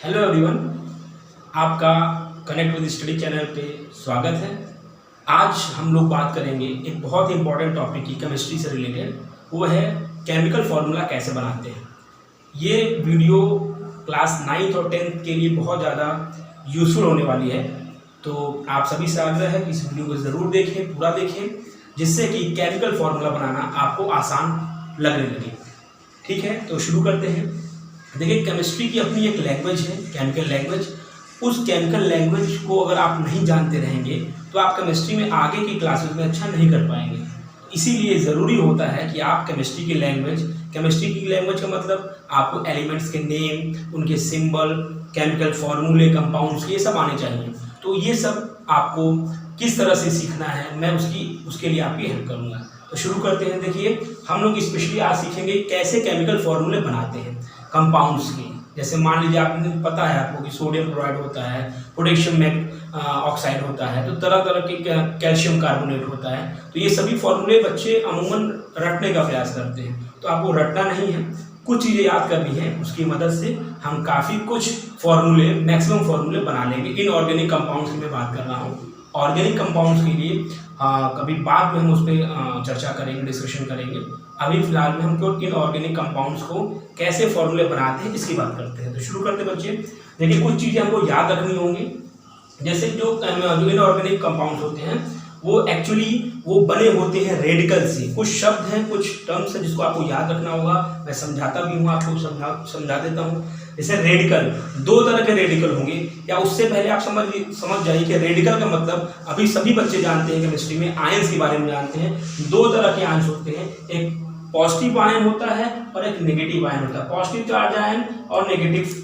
Hello everyone, आपका connect with study channel पे स्वागत है। आज हम लोग बात करेंगे एक बहुत ही इंपॉर्टेंट टॉपिक की केमिस्ट्री से रिलेटेड, वो है केमिकल फार्मूला कैसे बनाते हैं। ये वीडियो क्लास 9th और 10th के लिए बहुत ज़्यादा यूज़फुल होने वाली है, तो आप सभी से आग्रह है कि इस वीडियो को ज़रूर देखें, पूरा देखें, जिससे कि केमिकल फार्मूला बनाना आपको आसान लगने लगे। ठीक है, तो शुरू करते हैं। देखिए, केमिस्ट्री की अपनी एक लैंग्वेज है, केमिकल लैंग्वेज। उस केमिकल लैंग्वेज को अगर आप नहीं जानते रहेंगे तो आप केमिस्ट्री में आगे की क्लासेस में अच्छा नहीं कर पाएंगे। इसीलिए ज़रूरी होता है कि आप केमिस्ट्री की लैंग्वेज का मतलब आपको एलिमेंट्स के नेम, उनके सिंबल, केमिकल फार्मूले, कंपाउंड्स, ये सब आने चाहिए। तो ये सब आपको किस तरह से सीखना है, मैं उसके लिए आपकी हेल्प करूँगा। तो शुरू करते हैं। देखिए, हम लोग स्पेशली आज सीखेंगे कैसे केमिकल फार्मूले बनाते हैं कंपाउंड्स के। जैसे मान लीजिए, आपने पता है आपको कि सोडियम क्लोराइड होता है, पोटेशियम ऑक्साइड होता है, तो तरह तरह के कैल्शियम कार्बोनेट होता है। तो ये सभी फार्मूले बच्चे अमूमन रटने का प्रयास करते हैं, तो आपको रटना नहीं है, कुछ चीज़ें याद करनी है। उसकी मदद से हम काफ़ी कुछ फार्मूले, मैक्सिमम फार्मूले बना लेंगे। इनऑर्गेनिक कंपाउंड्स की मैं बात कर रहा हूँ। ऑर्गेनिक कंपाउंड्स के लिए कभी बाद में हम उस पर चर्चा करेंगे, डिस्कशन करेंगे। अभी फिलहाल में हम केवल इनऑर्गेनिक कंपाउंड्स को कैसे फार्मूले बनाते हैं इसकी बात करते हैं। तो शुरू करते हैं बच्चे। देखिए, कुछ चीज़ें हमको याद रखनी होंगी। जैसे जो इनऑर्गेनिक कंपाउंड्स होते हैं वो एक्चुअली वो बने होते हैं रेडिकल से। कुछ शब्द हैं, कुछ टर्म्स हैं जिसको आपको याद रखना होगा। मैं समझाता भी हूँ, आपको समझा देता हूँ। जैसे रेडिकल, दो तरह के रेडिकल होंगे, या उससे पहले आप समझ जाइए कि रेडिकल का मतलब अभी सभी बच्चे जानते हैं, केमिस्ट्री में आयंस के बारे में जानते हैं। दो तरह के आयंस होते हैं, एक पॉजिटिव आयन होता है और एक नेगेटिव आयन होता है। पॉजिटिव चार्ज आयन और negative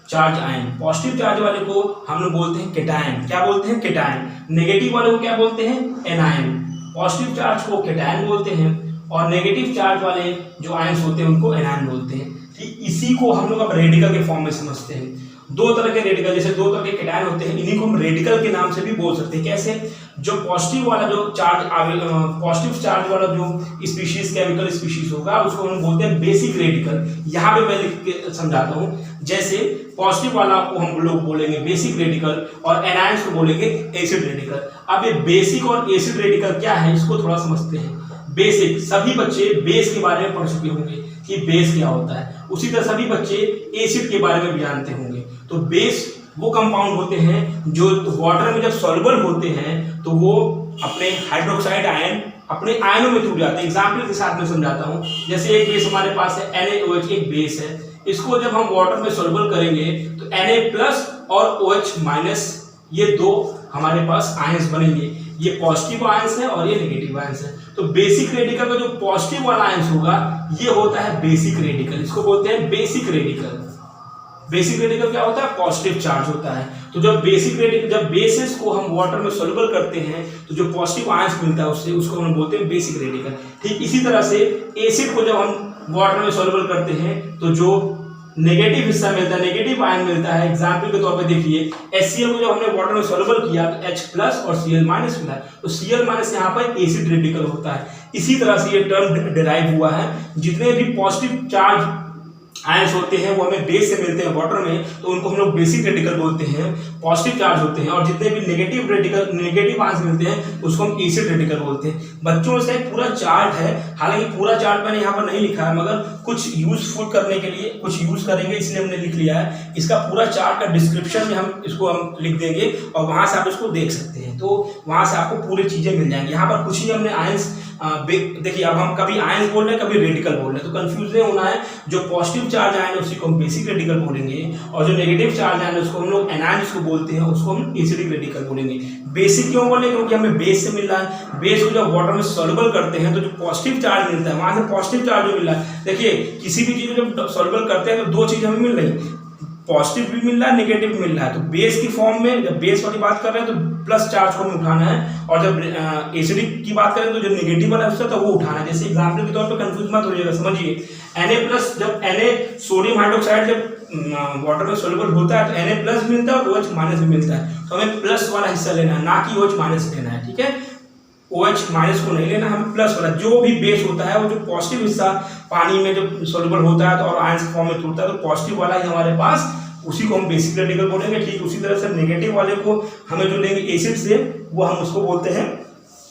charge ion. Positive charge वाले को हम लोग बोलते हैं केटायन। क्या बोलते हैं? केटायन। नेगेटिव वाले को क्या बोलते हैं? एनायन। पॉजिटिव चार्ज को केटायन बोलते हैं और नेगेटिव चार्ज वाले जो आयंस होते हैं उनको एनायन बोलते हैं। ठीक इसी को हम लोग अब रेडिकल के फॉर्म में समझते हैं। दो तरह के रेडिकल, जैसे दो तरह के केटायन होते हैं, इन्हीं को हम रेडिकल के नाम से भी बोल सकते हैं। कैसे? जो पॉजिटिव वाला जो चार्ज पॉजिटिव चार्ज वाला जो स्पीशीज, केमिकल स्पीशीज होगा, उसको हम बोलते हैं बेसिक रेडिकल। यहाँ पे मैं लिख के समझाता हूँ। जैसे पॉजिटिव वाला को हम लोग बोलेंगे बेसिक रेडिकल और एनायंस को बोलेंगे एसिड रेडिकल। अब ये बेसिक और एसिड रेडिकल क्या है, इसको थोड़ा समझते हैं। बेसिक, सभी बच्चे बेस के बारे में पढ़ चुके होंगे कि बेस क्या होता है। उसी तरह सभी बच्चे एसिड के बारे में भी जानते होंगे। तो बेस वो कंपाउंड होते हैं जो वाटर में जब सॉल्युबल होते हैं तो वो अपने हाइड्रोक्साइड आयन अपने आयनों में टूट जाते हैं। एग्जाम्पल के साथ मैं समझाता हूँ। जैसे एक बेस हमारे पास है NaOH, एक बेस है। इसको जब हम वाटर में सॉल्युबल करेंगे तो Na+ और OH- ये दो हमारे पास आयंस बनेंगे। ये पॉजिटिव आयंस है और ये नेगेटिव आयंस है। तो बेसिक रेडिकल का जो पॉजिटिव वाला आयंस होगा ये होता है बेसिक रेडिकल। इसको बोलते हैं बेसिक रेडिकल। बेसिक रेडिकल क्या होता है? पॉजिटिव चार्ज होता है। तो जब बेसिस को हम वाटर में सॉल्युबल करते हैं तो जो पॉजिटिव आयंस मिलता है उससे, उसको हम बोलते हैं बेसिक रेडिकल। ठीक इसी तरह से एसिड को जब हम वाटर में सॉल्युबल करते हैं तो जो नेगेटिव हिस्सा मिलता है, नेगेटिव आयन मिलता है। एग्जाम्पल के तौर पे देखिए, HCl को जब हमने वाटर में सॉल्युबल किया तो H+ और Cl- मिला, तो Cl- यहाँ पर एसिड रेडिकल होता है। इसी तरह से ये टर्म डिराइव हुआ है। जितने भी पॉजिटिव चार्ज आयंस होते हैं वो हमें बेस से मिलते हैं वाटर में, तो उनको हम लोग बेसिक रेडिकल बोलते हैं, पॉजिटिव चार्ज होते हैं। और जितने भी नेगेटिव आयंस मिलते हैं उसको हम एसिड रेडिकल बोलते हैं। बच्चों से पूरा चार्ट है, हालांकि पूरा चार्ट मैंने यहाँ पर नहीं लिखा है, मगर कुछ यूजफुल करने के लिए कुछ यूज करेंगे इसलिए हमने लिख लिया है। इसका पूरा चार्ट का डिस्क्रिप्शन में हम लिख देंगे और वहां से आप इसको देख सकते हैं। तो वहां से आपको पूरी चीजें मिल जाएंगी। यहाँ पर कुछ ही हमने आयंस देखिए, अब हम कभी आयंस बोल रहे हैं, कभी रेडिकल बोल रहे हैं, तो कंफ्यूज नहीं होना है। जो पॉजिटिव चार्ज आयन है उसी को हम बेसिक रेडिकल बोलेंगे और जो नेगेटिव चार्ज आयन है उसको हम लोग एनायंस को बोलते हैं, उसको हम एसिडिक रेडिकल बोलेंगे। बेसिक क्यों बोले? क्योंकि हमें बेस से मिल रहा है। बेस को जब वाटर में सॉल्युबल करते हैं तो जो पॉजिटिव चार्ज मिलता है वहां से पॉजिटिव चार्ज जो मिल रहा है। देखिए, किसी भी चीज को जब सॉल्युबल करते हैं तो दो चीज हमें मिल रही, पॉजिटिव भी मिल रहा है, नेगेटिव भी मिल रहा है। तो बेस की फॉर्म में जब बेस वाली बात कर रहे हैं तो प्लस चार्ज को हमें उठाना है, और जब एसिडिक की बात करें तो जो नेगेटिव वाला है तो वो उठाना है। जैसे एग्जांपल के तौर पे कंफ्यूज मत होइएगा, समझिए। Na+, जब Na सोडियम हाइड्रोक्साइड जब वाटर में सॉल्युबल होता है तो Na+ मिलता है और OH- भी मिलता है। तो हमें प्लस वाला हिस्सा लेना है, ना कि OH- लेना है। ठीक है, OH- को नहीं लेना, हमें प्लस वाला। जो भी बेस होता है वो जो पॉजिटिव हिस्सा पानी में जब सॉल्युबल होता है तो और आयंस फॉर्म में टूटता है तो पॉजिटिव वाला ही हमारे पास उसी को हम बेसिक रेडिकल बोलेंगे। ठीक उसी तरह से नेगेटिव वाले को हमें जो लेंगे एसिड से, वो हम उसको बोलते हैं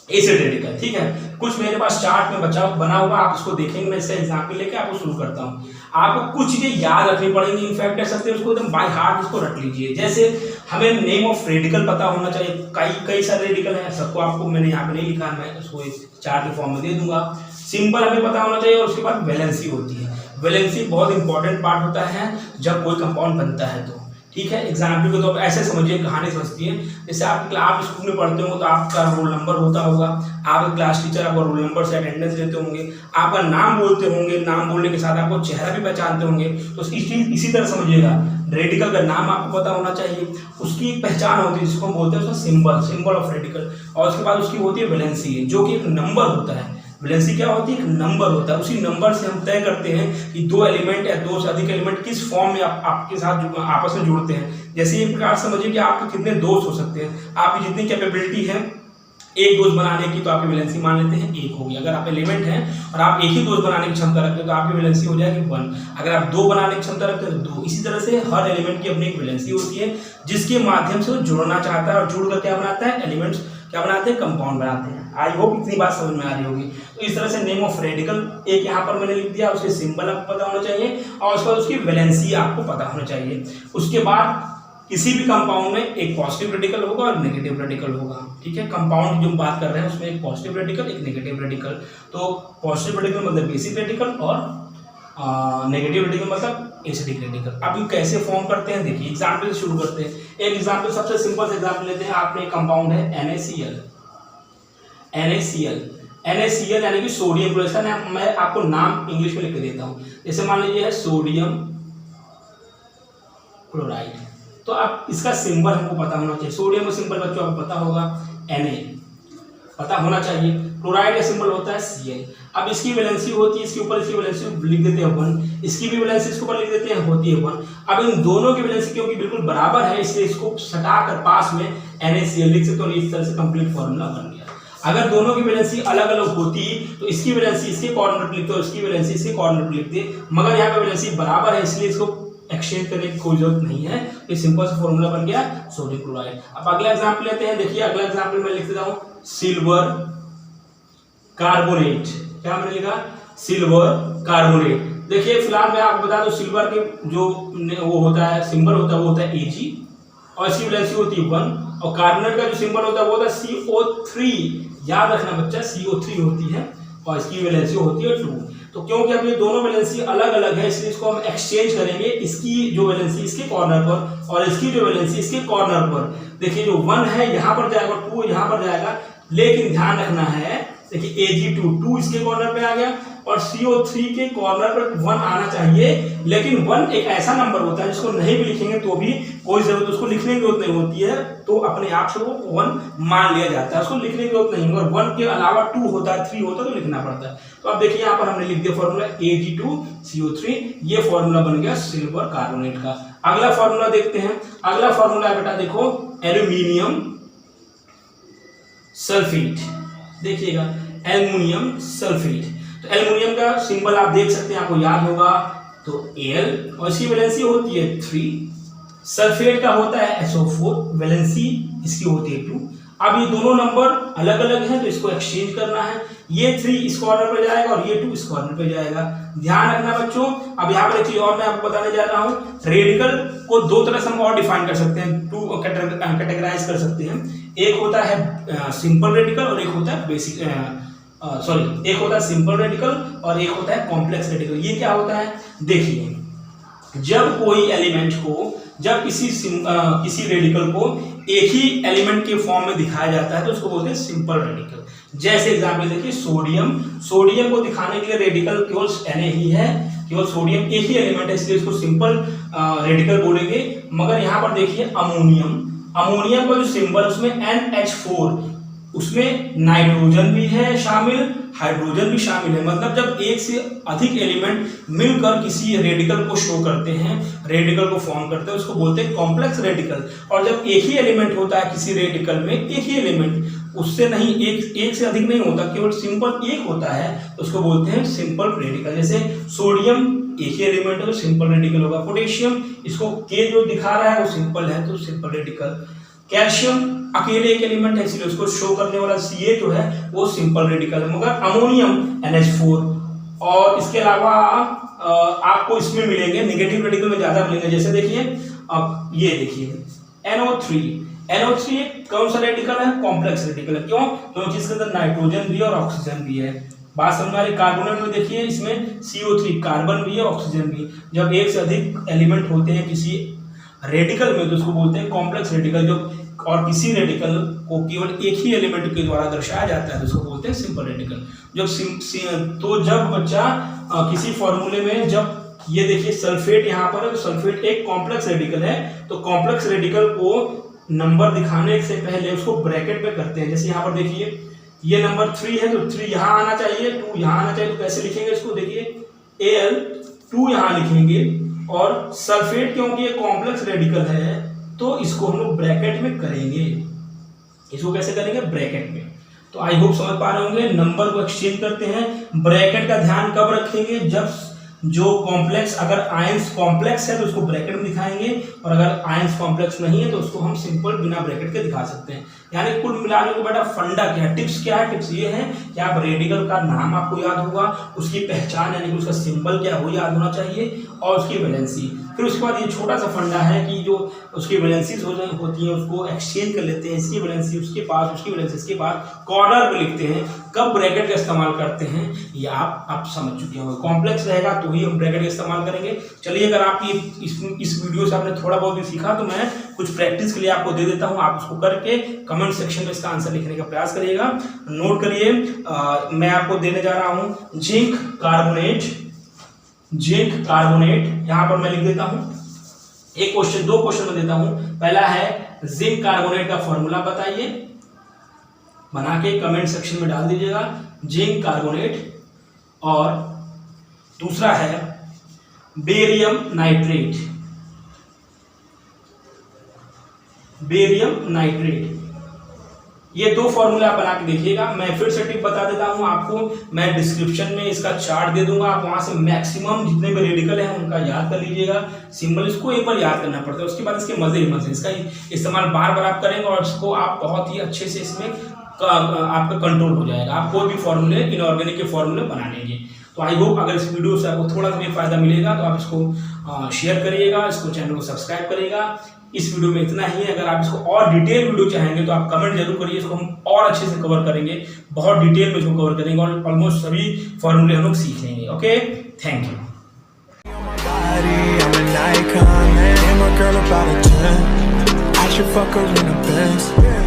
एसिड रेडिकल। ठीक है, कुछ मेरे पास चार्ट में बना हुआ, आप इसको देखेंगे। मैं इसका एग्जाम्पल लेके आपको शुरू करता हूँ। आपको कुछ चीजें याद रखनी पड़ेंगी, इनफैक्ट कह सकते हैं उसको एकदम बाय हार्ट उसको रख लीजिए। जैसे हमें नेम ऑफ रेडिकल पता होना चाहिए, कई सारे रेडिकल हैं, सबको आपको मैंने यहाँ पे नहीं लिखा है, मैं उसको चार्ट के फॉर्म में दे दूंगा। सिंबल हमें पता होना चाहिए, और उसके बाद वैलेंसी होती है। वैलेंसी बहुत इंपॉर्टेंट पार्ट होता है जब कोई कंपाउंड बनता है तो। ठीक है, एग्जाम्पल को तो ऐसे समझिए, कहानी समझती है। जैसे आप स्कूल में पढ़ते हो तो आपका रोल नंबर होता होगा, आपका क्लास टीचर आपका रोल नंबर से अटेंडेंस लेते होंगे, आपका नाम बोलते होंगे, नाम बोलने के साथ आपको चेहरा भी पहचानते होंगे। तो इसी तरह समझिएगा, रेडिकल का नाम आपको पता होना चाहिए, उसकी एक पहचान होती है जिसको हम बोलते हैं उसका सिंबल ऑफ रेडिकल, और उसके बाद उसकी होती है वैलेंसी, जो कि एक नंबर होता है। वैलेंसी क्या होती है? एक नंबर होता है। उसी नंबर से हम तय करते हैं कि दो एलिमेंट या दो से अधिक एलिमेंट किस फॉर्म में आपके साथ आपस में जुड़ते हैं। जैसे एक प्रकार समझिए कि आपके कितने दोस्त हो सकते हैं, आपकी जितनी कैपेबिलिटी है एक दोस्त बनाने की, तो आपकी वैलेंसी मान लेते हैं 1 होगी। अगर आप एलिमेंट हैं और आप एक ही दोस्त बनाने की क्षमता रखते हैं तो आपकी वैलेंसी हो जाएगी 1। अगर आप 2 बनाने की क्षमता रखते हैं तो 2। इसी तरह से हर एलिमेंट की अपनी एक वैलेंसी होती है, जिसके माध्यम से वो जुड़ना चाहता है, और जुड़कर क्या बनाता है? एलिमेंट्स क्या बनाते हैं? कंपाउंड बनाते हैं। आई होप इतनी बात समझ में आ रही होगी। तो इस तरह से नेम ऑफ रेडिकल एक यहाँ पर मैंने लिख दिया, उसके सिंबल आपको पता होना चाहिए, और उसके बाद उसकी वैलेंसी आपको पता होना चाहिए। उसके बाद किसी भी कंपाउंड में एक पॉजिटिव रेडिकल होगा और नेगेटिव रेडिकल होगा। ठीक है, कंपाउंड जो हम बात कर रहे हैं उसमें एक पॉजिटिव रेडिकल, एक नेगेटिव रेडिकल। तो पॉजिटिव रेडिकल मतलब बेसिक रेडिकल, और नेगेटिव रेडिकल मतलब एसिडिक रेडिकल। अब ये कैसे फॉर्म करते हैं देखिए, एग्जाम्पल से शुरू करते हैं। एक एग्जाम्पल, सबसे सिंपल से एग्जाम्पल लेते हैं। आपने एक कंपाउंड है NaCl यानी कि सोडियम क्लोराइड। मैं आपको नाम इंग्लिश में लिख के देता हूँ। जैसे मान लीजिए है सोडियम क्लोराइड, तो आप इसका सिंबल हमको पता होना चाहिए। सोडियम का सिंबल बच्चों आपको पता होगा Na, पता होना चाहिए। क्लोराइड का सिंबल होता है Cl। अब इसकी वैलेंसी होती है, इसके ऊपर इसकी वैलेंसी लिख देते हैं 1, इसकी भी वैलेंसी इसके ऊपर लिख देते हैं, होती है 1। अब इन दोनों की वैलेंसी क्योंकि बिल्कुल बराबर है, इसलिए इसको सटाकर पास में NaCl लिख सकते हो, और इस तरह से कंप्लीट फॉर्मूला बन गया। अगर दोनों की वैलेंसी अलग अलग होती तो इसकी वैलेंसी इसके कॉर्नर पर लिखते हो, इसकी वैलेंसी इसके कॉर्नर पर लिखते, मगर यहाँ पे वैलेंसी बराबर है इसलिए इसको एक्सचेंज करने की कोई जरूरत नहीं है। तो सिंपल सा फॉर्मूला बन गया सोडियम क्लोराइड। अब अगला एग्जांपल लेते हैं। देखिए अगला एग्जांपल मैं लिख देता हूँ सिल्वर कार्बोनेट। क्या मैंने लिखा? Silver carbonate. देखिए फिलहाल मैं आपको बता दूं, सिल्वर के जो वो होता है सिंबल होता है वो होता है Ag, और इसकी वैलेंसी होती है 1, और कार्बोनेट का जो सिंबल होता है वो होता है CO3। याद रखना बच्चा, CO3 होती है, और इसकी वैलेंसी होती है 2। तो क्योंकि अब ये दोनों वैलेंसी अलग अलग है, इसलिए इसको हम एक्सचेंज करेंगे। इसकी जो वैलेंसी इसके कॉर्नर पर, और इसकी जो वैलेंसी इसके कॉर्नर पर। देखिए जो 1 है यहाँ पर जाएगा, 2 यहाँ पर जाएगा, लेकिन ध्यान रखना है देखिए Ag2 इसके कॉर्नर पे आ गया, और CO3 के कॉर्नर पर 1 आना चाहिए। लेकिन 1 एक ऐसा नंबर होता है जिसको नहीं भी लिखेंगे तो भी कोई जरूरत, उसको लिखने की जरूरत नहीं होती है, तो अपने आप से वो 1 मान लिया जाता है, उसको लिखने की जरूरत नहीं। मगर 1 के अलावा 2 होता है, 3 होता है तो लिखना पड़ता है। तो अब देखिए यहाँ पर हमने लिख दिया फॉर्मूला Ag2CO3, ये फॉर्मूला बन गया सिल्वर कार्बोनेट का। अगला फॉर्मूला देखते हैं। अगला फॉर्मूला बेटा देखो एल्यूमिनियम सल्फेट। देखिएगा एल्युमिनियम सल्फेट, तो एल्युमिनियम का सिंबल आप देख सकते हैं, आपको याद होगा, तो Al, और इसकी वैलेंसी होती है 3। सल्फेट का होता है SO4, वैलेंसी इसकी होती है 2। अब ये दोनों नंबर अलग अलग हैं तो इसको एक्सचेंज करना है। ये 3 इस कॉर्नर पर जाएगा और ये 2 इस कॉर्नर पर जाएगा। ध्यान रखना बच्चों। अब यहाँ पर एक चीज और मैं आपको बताने जा रहा हूँ। रेडिकल को 2 तरह से हम और डिफाइन कर सकते हैं, 2 कैटेगराइज कर सकते हैं। एक होता है सिंपल रेडिकल और एक होता है बेसिक एक होता है सिंपल रेडिकल और एक होता है कॉम्प्लेक्स रेडिकल। ये क्या होता है? देखिए जब कोई एलिमेंट को, जब किसी रेडिकल को एक ही एलिमेंट के फॉर्म में दिखाया जाता है तो उसको बोलते हैं सिंपल रेडिकल। जैसे एग्जांपल देखिए सोडियम को दिखाने के लिए रेडिकल केवल Na ही है, केवल सोडियम एक ही एलिमेंट है इसलिए इसको सिंपल रेडिकल बोलेंगे। मगर यहाँ पर देखिए अमोनियम का जो सिंबल उसमें NH4, उसमें नाइट्रोजन भी है शामिल, हाइड्रोजन भी शामिल है। मतलब जब एक से अधिक एलिमेंट मिलकर किसी रेडिकल को शो करते हैं, रेडिकल को फॉर्म करते हैं, उसको बोलते हैं कॉम्प्लेक्स रेडिकल। और जब एक ही एलिमेंट होता है किसी रेडिकल में, एक ही एलिमेंट, उससे नहीं एक से अधिक नहीं होता, केवल सिंपल एक होता है, उसको बोलते हैं सिंपल रेडिकल। जैसे सोडियम एक ही एलिमेंट है तो सिंपल रेडिकल होगा। पोटेशियम, इसको के जो दिखा रहा है वो सिंपल है तो सिंपल रेडिकल। कैल्शियम अकेले एक एलिमेंट है इसलिए उसको शो करने वाला Ca जो है वो सिंपल रेडिकल है। मगर अमोनियम NH4 और इसके अलावा आपको इसमें मिलेंगे नेगेटिव रेडिकल में ज्यादा मिलेंगे। जैसे देखिए ये देखिए NO3 एक कौन सा रेडिकल है? कॉम्प्लेक्स रेडिकल है। क्यों? क्योंकि इसके अंदर नाइट्रोजन भी है और ऑक्सीजन भी है। बात समझ में आ रही? कार्बोनेट में देखिए इसमें CO3 कार्बन भी है ऑक्सीजन भी। जब एक से अधिक एलिमेंट होते हैं किसी रेडिकल में तो उसको बोलते हैं कॉम्प्लेक्स रेडिकल। जो और किसी रेडिकल को केवल एक ही एलिमेंट के द्वारा दर्शाया जाता है तो उसको बोलते हैं सिंपल रेडिकल। तो जब बच्चा किसी फॉर्मूले में जब ये देखिए सल्फेट यहाँ पर है तो सल्फेट एक कॉम्प्लेक्स रेडिकल है तो कॉम्प्लेक्स रेडिकल को नंबर दिखाने से पहले उसको ब्रैकेट में करते हैं। जैसे यहाँ पर देखिए ये नंबर 3 है तो 3 यहाँ आना चाहिए, 2 यहाँ आना चाहिए। तो कैसे लिखेंगे इसको? देखिए Al2 यहाँ लिखेंगे और सल्फेट क्योंकि ये कॉम्प्लेक्स रेडिकल है तो इसको हम लोग ब्रैकेट में करेंगे। इसको कैसे करेंगे? ब्रैकेट में। तो आई होप समझ पा रहे होंगे। नंबर को एक्सचेंज करते हैं। ब्रैकेट का ध्यान कब रखेंगे? जब जो कॉम्प्लेक्स, अगर आयंस कॉम्प्लेक्स है तो उसको ब्रैकेट में दिखाएंगे और अगर आयंस कॉम्प्लेक्स नहीं है तो उसको हम सिंपल बिना ब्रैकेट के दिखा सकते हैं। यानी कुल मिलाने को बेटा फंडा क्या है, टिप्स क्या है? टिप्स ये है कि आप रेडिकल का नाम आपको याद होगा, उसकी पहचान यानी कि उसका सिंबल क्या है वो याद होना चाहिए और उसकी वैलेंसी। फिर उसके बाद ये छोटा सा फंडा है कि जो उसकी वैलेंसीज होती हैं उसको एक्सचेंज कर लेते हैं। इसकी वैलेंसी उसके पास, उसकी वैलेंसी इसके पास, कॉर्नर पे लिखते हैं। कब ब्रैकेट का इस्तेमाल करते हैं ये आप समझ चुके होंगे। कॉम्प्लेक्स रहेगा तो ही हम ब्रैकेट का इस्तेमाल करेंगे। चलिए, अगर आपकी इस वीडियो से आपने थोड़ा बहुत भी सीखा तो मैं कुछ प्रैक्टिस के लिए आपको दे देता हूं। आप उसको करके कमेंट सेक्शन में इसका आंसर लिखने का प्रयास करिएगा। नोट करिए, मैं आपको देने जा रहा हूं जिंक कार्बोनेट। यहां पर मैं लिख देता हूं एक क्वेश्चन, 2 क्वेश्चन में देता हूं। पहला है जिंक कार्बोनेट का फॉर्मूला बताइए, बना के कमेंट सेक्शन में डाल दीजिएगा जिंक कार्बोनेट। और दूसरा है बेरियम नाइट्रेट। ये 2 फॉर्मूला आप बना के देखिएगा। मैं फिर से टिप बता देता हूं आपको, मैं डिस्क्रिप्शन में इसका चार्ट दे दूंगा, आप वहां से मैक्सिमम जितने भी रेडिकल हैं उनका याद कर लीजिएगा। सिंबल इसको एक बार याद करना पड़ता है, उसके बाद इसके मजे ही मजे। इसका इस्तेमाल बार बार आप करेंगे और इसको आप बहुत ही अच्छे से इसमें आपका कंट्रोल हो जाएगा। आप कोई भी फॉर्मूले इनऑर्गेनिक के फॉर्मूले बना लेंगे। तो आई होप अगर इस वीडियो से आपको थोड़ा सा भी फायदा मिलेगा तो आप इसको शेयर करिएगा, इसको चैनल को सब्सक्राइब करिएगा। इस वीडियो में इतना ही है। अगर आप इसको और डिटेल वीडियो चाहेंगे तो आप कमेंट जरूर करिए, इसको हम और अच्छे से कवर करेंगे, बहुत डिटेल में इसको कवर करेंगे और ऑलमोस्ट सभी फॉर्मूले हम लोग सीख लेंगे। Okay, thank you. I should fuck her in the Benz.